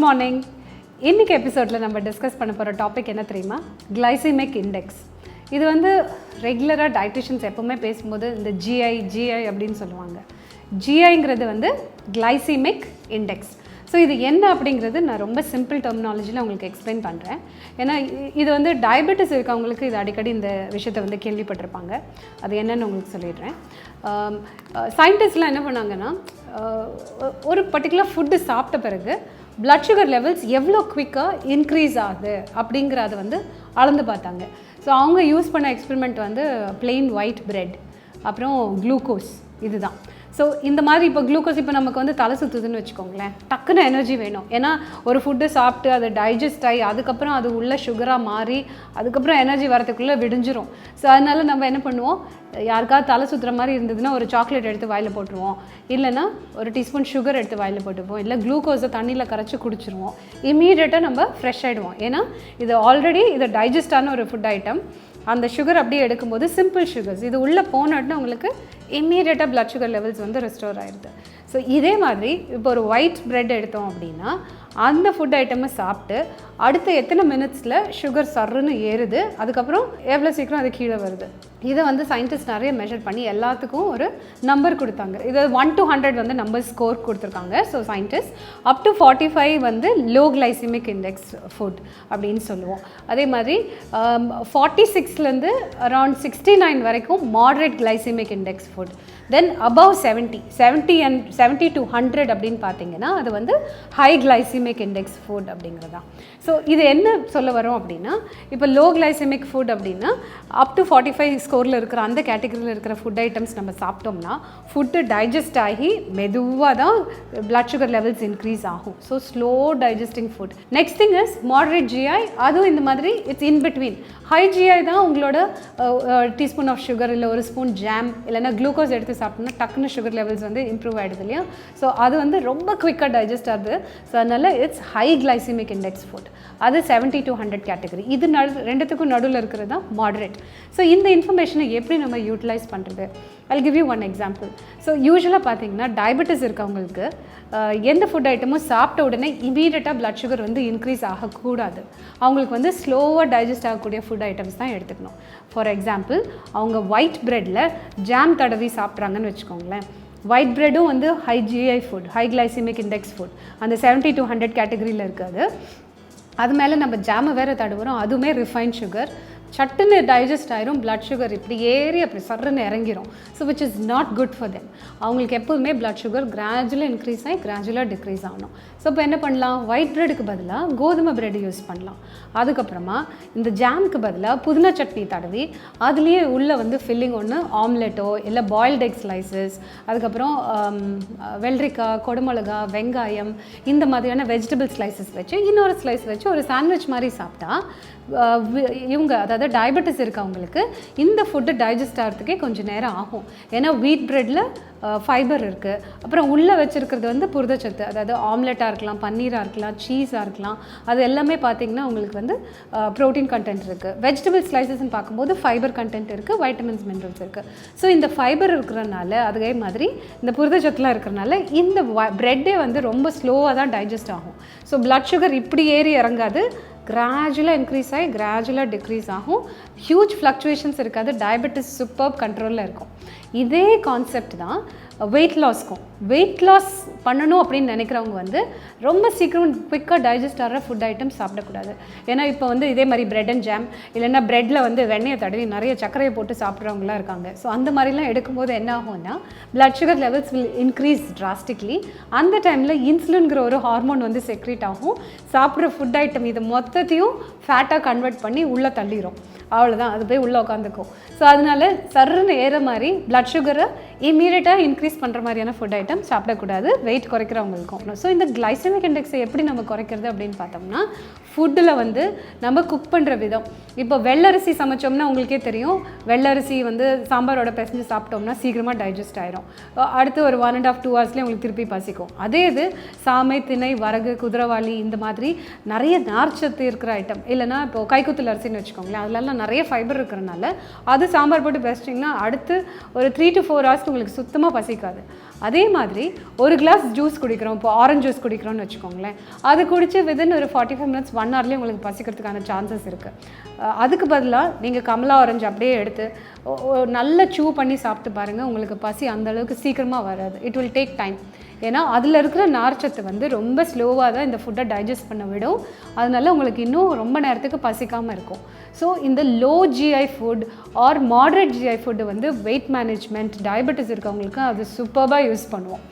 Morning. இன்னைக்கு எபிசோடில் நம்ம டிஸ்கஸ் பண்ண போகிற டாபிக் என்ன தெரியுமா? Glycaemic index. இது வந்து ரெகுலராக டயட்டிஷியன்ஸ் எப்போவுமே பேசும்போது இந்த ஜிஐ அப்படின்னு சொல்லுவாங்க. ஜிஐங்கிறது வந்து கிளைசிமிக் இண்டெக்ஸ். ஸோ இது என்ன அப்படிங்கிறது நான் ரொம்ப சிம்பிள் டெர்மினாலஜியில் உங்களுக்கு எக்ஸ்பிளைன் பண்ணுறேன். ஏன்னா இது வந்து டயபெட்டிஸ் இருக்கவங்களுக்கு இது அடிக்கடி இந்த விஷயத்தை வந்து கேள்விப்பட்டிருப்பாங்க. அது என்னென்னு உங்களுக்கு சொல்லிடுறேன். சயின்டிஸ்ட்லாம் என்ன பண்ணாங்கன்னா, ஒரு பர்டிகுலர் ஃபுட்டு சாப்பிட்ட பிறகு பிளட் சுகர் லெவல்ஸ் எவ்வளோ குவிக்காக இன்க்ரீஸ் ஆகுது அப்படிங்கிறத வந்து அளந்து பார்த்தாங்க. ஸோ அவங்க யூஸ் பண்ண எக்ஸ்பெரிமெண்ட் வந்து பிளெயின் ஒயிட் பிரெட், அப்புறம் குளுக்கோஸ். இதுதான். ஸோ இந்த மாதிரி இப்போ குளுக்கோஸ், இப்போ நமக்கு வந்து தலை சுற்றுதுன்னு வச்சுக்கோங்களேன், டக்குன்னு எனர்ஜி வேணும். ஏன்னா ஒரு ஃபுட்டு சாப்பிட்டு அதை டைஜஸ்ட் ஆகி அதுக்கப்புறம் அது உள்ள சுகராக மாறி அதுக்கப்புறம் எனர்ஜி வரதுக்குள்ளே விடிஞ்சிரும். ஸோ அதனால நம்ம என்ன பண்ணுவோம், யாருக்காவது தலை சுற்றுற மாதிரி இருந்ததுன்னா ஒரு சாக்லேட் எடுத்து வாயில் போட்டுருவோம், இல்லைன்னா ஒரு டீஸ்பூன் சுகர் எடுத்து வாயில் போட்டுப்போம், இல்லை குளுக்கோஸை தண்ணியில் கரைச்சி குடிச்சிருவோம். இம்மீடியட்டாக நம்ம ஃப்ரெஷ் ஆகிடுவோம். ஏன்னா இது ஆல்ரெடி இது டைஜஸ்டான ஒரு ஃபுட் ஐட்டம். அந்த சுகர் அப்படியே எடுக்கும்போது சிம்பிள் சுகர்ஸ் இது உள்ளே போனோடனே உங்களுக்கு இம்மீடியட்டாக பிளட் சுகர் லெவல்ஸ் வந்து ரெஸ்டோர் ஆகிடுது. ஸோ இதே மாதிரி இப்போ ஒரு ஒயிட் பிரெட் எடுத்தோம் அப்படின்னா அந்த ஃபுட் ஐட்டமை சாப்பிட்டு அடுத்த எத்தனை மினிட்ஸில் சுகர் சர்ன்னு ஏறுது, அதுக்கப்புறம் எவ்வளோ சீக்கிரம் அது கீழே வருது. இதை வந்து சயின்டிஸ்ட் நிறைய மெஷர் பண்ணி எல்லாத்துக்கும் ஒரு நம்பர் கொடுத்தாங்க. இது 1 to 100 வந்து நம்பர் ஸ்கோர் கொடுத்துருக்காங்க. ஸோ சயின்டிஸ்ட் அப் டு 45 வந்து லோ கிளைசிமிக் இண்டெக்ஸ் ஃபுட் அப்படின்னு சொல்லுவோம். அதே மாதிரி 46லேருந்து அரௌண்ட் 69 வரைக்கும் moderate glycaemic index food. Then above 70 to 100 அப்படின்னு பார்த்தீங்கன்னா அது வந்து ஹை கிளைசிமிக் இண்டெக்ஸ் ஃபுட் அப்படிங்கிறதா. ஸோ இது என்ன சொல்ல வரோம் அப்படின்னா, இப்போ லோ கிளைசிமிக் ஃபுட் அப்படின்னா அப் டு 45 ஸ்கோரில் இருக்கிற அந்த கேட்டகரியில் இருக்கிற ஃபுட் ஐட்டம்ஸ் நம்ம சாப்பிட்டோம்னா ஃபுட்டு டைஜஸ்ட் ஆகி மெதுவாக தான் பிளட் சுகர் லெவல்ஸ் இன்க்ரீஸ் ஆகும். So slow digesting food. Next thing is moderate GI. அதுவும் இந்த மாதிரி it's in between. High GI தான் உங்களோட டீஸ்பூன் ஆஃப் சுகர் இல்லை ஒரு ஸ்பூன் ஜாம் இல்லைன்னா குளுக்கோஸ் எடுத்து சாப்பிட்டோம்னா டக்குன்னு சுகர் லெவல்ஸ் வந்து இம்ப்ரூவ் ஆகிடுது இல்லையா. ஸோ அது வந்து ரொம்ப குவிக்காக டைஜஸ்ட் ஆகுது. ஸோ அதனால் it's high glycaemic index food. அது 70 to 100 கேட்டகரி. இது ரெண்டுத்துக்கும் நடுவில் இருக்கிறது தான் மாடரேட். ஸோ இந்த இன்ஃபர்மேஷனை எப்படி நம்ம யூட்டிலைஸ் பண்ணுறது? I'll give you one example. So யூஸ்வலாக பார்த்தீங்கன்னா டயபெட்டிஸ் இருக்கவங்களுக்கு எந்த ஃபுட் ஐட்டமும் சாப்பிட்ட உடனே இமீடியட்டாக பிளட் சுகர் வந்து இன்க்ரீஸ் ஆகக்கூடாது. அவங்களுக்கு வந்து ஸ்லோவாக டைஜஸ்ட் ஆகக்கூடிய ஃபுட் ஐட்டம்ஸ் தான் எடுத்துக்கணும். ஃபார் எக்ஸாம்பிள், அவங்க ஒயிட் ப்ரெட்டில் ஜாம் தடவி சாப்பிட்றாங்கன்னு வச்சுக்கோங்களேன். ஒயிட் ப்ரெட்டும் வந்து high GI food, high glycaemic index food. அந்த 70 to 100 கேட்டகரியில் இருக்காது. அது மேலே நம்ம ஜாமை வேறு தடவுறோம், அதுவுமே ரிஃபைன்ட் சுகர். சட்டுன்னு டைஜஸ்ட் ஆயிரும், பிளட் சுகர் இப்படி ஏறி அப்படி சர்ன்னு இறங்கிரும். So which is not good for them. அவங்களுக்கு எப்போதுமே பிளட் சுகர் கிராஜுவலாக இன்க்ரீஸ் ஆகி கிராஜுவலாக டிக்ரீஸ் ஆகணும். ஸோ இப்போ என்ன பண்ணலாம், ஒயிட் ப்ரெட்டுக்கு பதிலாக கோதுமை பிரெட் யூஸ் பண்ணலாம். அதுக்கப்புறமா இந்த ஜாமுக்கு பதிலாக புதினா சட்னி தடவி அதுலேயே உள்ளே வந்து ஃபில்லிங் ஒன்று ஆம்லெட்டோ இல்லை பாயில்டு எக் ஸ்லைசஸ், அதுக்கப்புறம் வெள்ளரிக்காய், கொடமிளகா, வெங்காயம் இந்த மாதிரியான வெஜிடபிள் ஸ்லைசஸ் வச்சு இன்னொரு ஸ்லைஸ் வச்சு ஒரு சாண்ட்விச் மாதிரி சாப்பிட்டா இவங்க, அதாவது டயபெட்டிஸ் இருக்கவங்களுக்கு இந்த ஃபுட்டு டைஜஸ்ட் ஆகிறதுக்கே கொஞ்சம் நேரம் ஆகும். ஏன்னா வீட் ப்ரெட்டில் ஃபைபர் இருக்குது, அப்புறம் உள்ளே வச்சுருக்கிறது வந்து புரதச்சத்து, அதாவது ஆம்லெட்டாக இருக்கலாம், பன்னீராக இருக்கலாம், சீஸாக இருக்கலாம். அது எல்லாமே பார்த்திங்கன்னா உங்களுக்கு வந்து ப்ரோட்டீன் கண்டென்ட் இருக்குது. வெஜிடபிள் ஸ்லைசஸ்ன்னு பார்க்கும்போது ஃபைபர் கண்டென்ட் இருக்குது, வைட்டமின்ஸ், மினரல்ஸ் இருக்குது. ஸோ இந்த ஃபைபர் இருக்கிறனால, அதே மாதிரி இந்த புரதச்சத்துலாம் இருக்கிறனால இந்த ப்ரெட்டே வந்து ரொம்ப ஸ்லோவாக தான் டைஜஸ்ட் ஆகும். ஸோ பிளட் சுகர் இப்படி ஏறி இறங்காது, கிராஜுவலாக இன்க்ரீஸ் ஆகி கிராஜுவலாக டிக்ரீஸ் ஆகும். ஹியூஜ் ஃப்ளக்சுவேஷன்ஸ் இருக்காது, டயபெட்டிஸ் சூப்பர் கண்ட்ரோலில் இருக்கும். இதே கான்செப்ட் தான் வெயிட் லாஸ்க்கும். வெயிட் லாஸ் பண்ணணும் அப்படின்னு நினைக்கிறவங்க வந்து ரொம்ப சீக்கிரம் குவிக்காக டைஜஸ்ட் ஆகிற ஃபுட் ஐட்டம்ஸ் சாப்பிடக்கூடாது. ஏன்னா இப்போ வந்து இதே மாதிரி பிரெட் அண்ட் ஜாம் இல்லைன்னா ப்ரெட்டில் வந்து வெண்ணெயை தடவி நிறைய சர்க்கரையை போட்டு சாப்பிட்றவங்களாம் இருக்காங்க. ஸோ அந்த மாதிரிலாம் எடுக்கும்போது என்ன ஆகும்னா blood sugar levels will increase drastically. அந்த டைமில் இன்சுலின்கிற ஒரு ஹார்மோன் வந்து செக்ரேட் ஆகும். சாப்பிட்ற ஃபுட் ஐட்டம் இது மொத்தத்தையும் ஃபேட்டாக கன்வெர்ட் பண்ணி உள்ளே தள்ளிடும். அவ்வளோதான், அது போய் உள்ளே உட்காந்துக்கும். ஸோ அதனால சர்ன்னு ஏற மாதிரி பிளட் சுகரை இமீடியட்டாக இன்க்ரீஸ் பண்ணுற மாதிரியான ஃபுட் ஐட்டம் சாப்பிடக்கூடாது, வெயிட் குறைக்கிறவங்களுக்கும். ஸோ இந்த கிளைசமிக் இண்டெக்ஸை எப்படி நம்ம குறைக்கிறது அப்படின்னு பார்த்தோம்னா, ஃபுட்டில் வந்து நம்ம குக் பண்ணுற விதம். இப்போ வெள்ளரிசி சமைச்சோம்னா உங்களுக்கே தெரியும், வெள்ளரிசி வந்து சாம்பாரோட பிசைஞ்சு சாப்பிட்டோம்னா சீக்கிரமாக டைஜஸ்ட் ஆயிரும். அடுத்து ஒரு 1.5 to 2 hours உங்களுக்கு திருப்பி பசிக்கும். அதே இது சாமை, திணை, வரகு, குதிரவாளி இந்த மாதிரி நிறைய நார்ச்சத்து இருக்கிற ஐட்டம், இல்லைனா இப்போ கைக்குத்தல் அரிசின்னு வச்சுக்கோங்களேன், அதுலலாம் நிறைய ஃபைபர் இருக்கிறனால அது சாம்பார் போட்டு பெஸ்ட்டிங்கன்னா அடுத்து ஒரு 3 to 4 hours உங்களுக்கு சுத்தமாக பசிக்காது. அதே மாதிரி ஒரு கிளாஸ் ஜூஸ் குடிக்கிறோம், இப்போ ஆரஞ்சு ஜூஸ் குடிக்கிறோம்னு வச்சுக்கோங்களேன், அது குடித்து வித்தின் ஒரு 45 மினிட்ஸ் 1 ஹவர்லேயே உங்களுக்கு பசிக்கிறதுக்கான சான்சஸ் இருக்குது. அதுக்கு பதிலாக நீங்கள் கமலா ஆரஞ்சு அப்படியே எடுத்து நல்லா சூ பண்ணி சாப்பிட்டு பாருங்கள், உங்களுக்கு பசி அந்தளவுக்கு சீக்கிரமாக வராது. It will take time. ஏன்னா அதில் இருக்கிற நார்ச்சத்து வந்து ரொம்ப ஸ்லோவாக தான் இந்த ஃபுட்டை டைஜஸ்ட் பண்ண விடும். அதனால உங்களுக்கு இன்னும் ரொம்ப நேரத்துக்கு பசிக்காமல் இருக்கும். ஸோ இந்த low GI food or moderate GI food வந்து வெயிட் மேனேஜ்மெண்ட், டயபெட்டிஸ் இருக்கவங்களுக்கு அது சூப்பராக யூஸ் பண்ணுவோம்.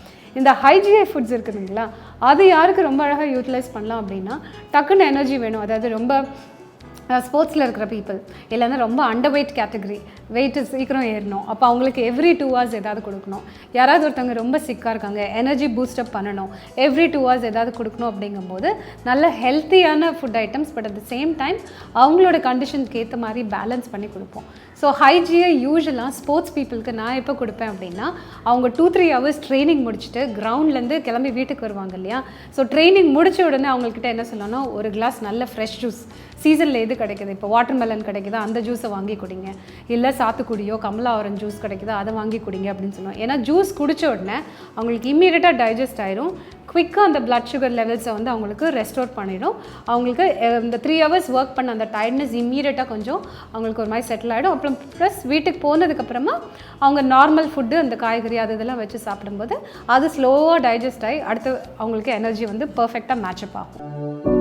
இந்த ஹை ஜிஐ ஃபுட்ஸ் இருக்குதுங்களா, அது யாருக்கு ரொம்ப அழகாக யூட்டிலைஸ் பண்ணலாம் அப்படின்னா, டக்குன்னு எனர்ஜி வேணும், அதாவது ரொம்ப ஸ்போர்ட்ஸில் இருக்கிற பீப்புள், இல்லைன்னா ரொம்ப அண்டர் வெயிட் கேட்டகரி, வெயிட்டு சீக்கிரம் ஏறணும், அப்போ அவங்களுக்கு எவ்ரி 2 hours ஏதாவது கொடுக்கணும். யாராவது ஒருத்தவங்க ரொம்ப சிக்காக இருக்காங்க, எனர்ஜி பூஸ்டப் பண்ணணும், எவ்ரி 2 hours ஏதாவது கொடுக்கணும். அப்படிங்கும்போது நல்ல ஹெல்த்தியான food items, but at the same time அவங்களோட கண்டிஷனுக்கு ஏற்ற மாதிரி பேலன்ஸ் பண்ணி கொடுப்போம். ஸோ ஹைஜியை யூஸ்வலாக ஸ்போர்ட்ஸ் பீப்புளுக்கு நான் எப்போ கொடுப்பேன் அப்படின்னா, அவங்க 2-3 hours ட்ரைனிங் முடிச்சுட்டு கிரவுண்ட்லேருந்து கிளம்பி வீட்டுக்கு வருவாங்க இல்லையா. ஸோ ட்ரைனிங் முடித்த உடனே அவங்கக்கிட்ட என்ன சொல்லணும், ஒரு கிளாஸ் நல்ல ஃப்ரெஷ் ஜூஸ், சீசனில் எது கிடைக்குது, இப்போ வாட்டர்மெலன் கிடைக்குதா அந்த ஜூஸை வாங்கி குடிங்க, இல்லை சாத்துக்குடியோ கமலா ஆரஞ்சு ஜூஸ் கிடைக்குதா அதை வாங்கி குடிங்க அப்படின்னு சொல்லுவோம். ஏன்னா ஜூஸ் குடித்த உடனே அவங்களுக்கு இம்மீடியட்டாக டைஜஸ்ட் ஆயிரும், குவிக்காக அந்த பிளட் சுகர் லெவல்ஸை வந்து அவங்களுக்கு ரெஸ்டோர் பண்ணிடும். அவங்களுக்கு இந்த 3 hours ஒர்க் பண்ண அந்த டயர்ட்னஸ் இம்மீடியட்டாக கொஞ்சம் அவங்களுக்கு ஒரு மாதிரி செட்டில் ஆகிடும். அப்புறம் ப்ளஸ் வீட்டுக்கு போனதுக்கப்புறமா அவங்க நார்மல் ஃபுட்டு, அந்த காய்கறி அது இதெல்லாம் வச்சு சாப்பிடும்போது அது ஸ்லோவாக டைஜஸ்ட் ஆகி அடுத்து அவங்களுக்கு எனர்ஜி வந்து பர்ஃபெக்டாக மேட்சப் ஆகும்.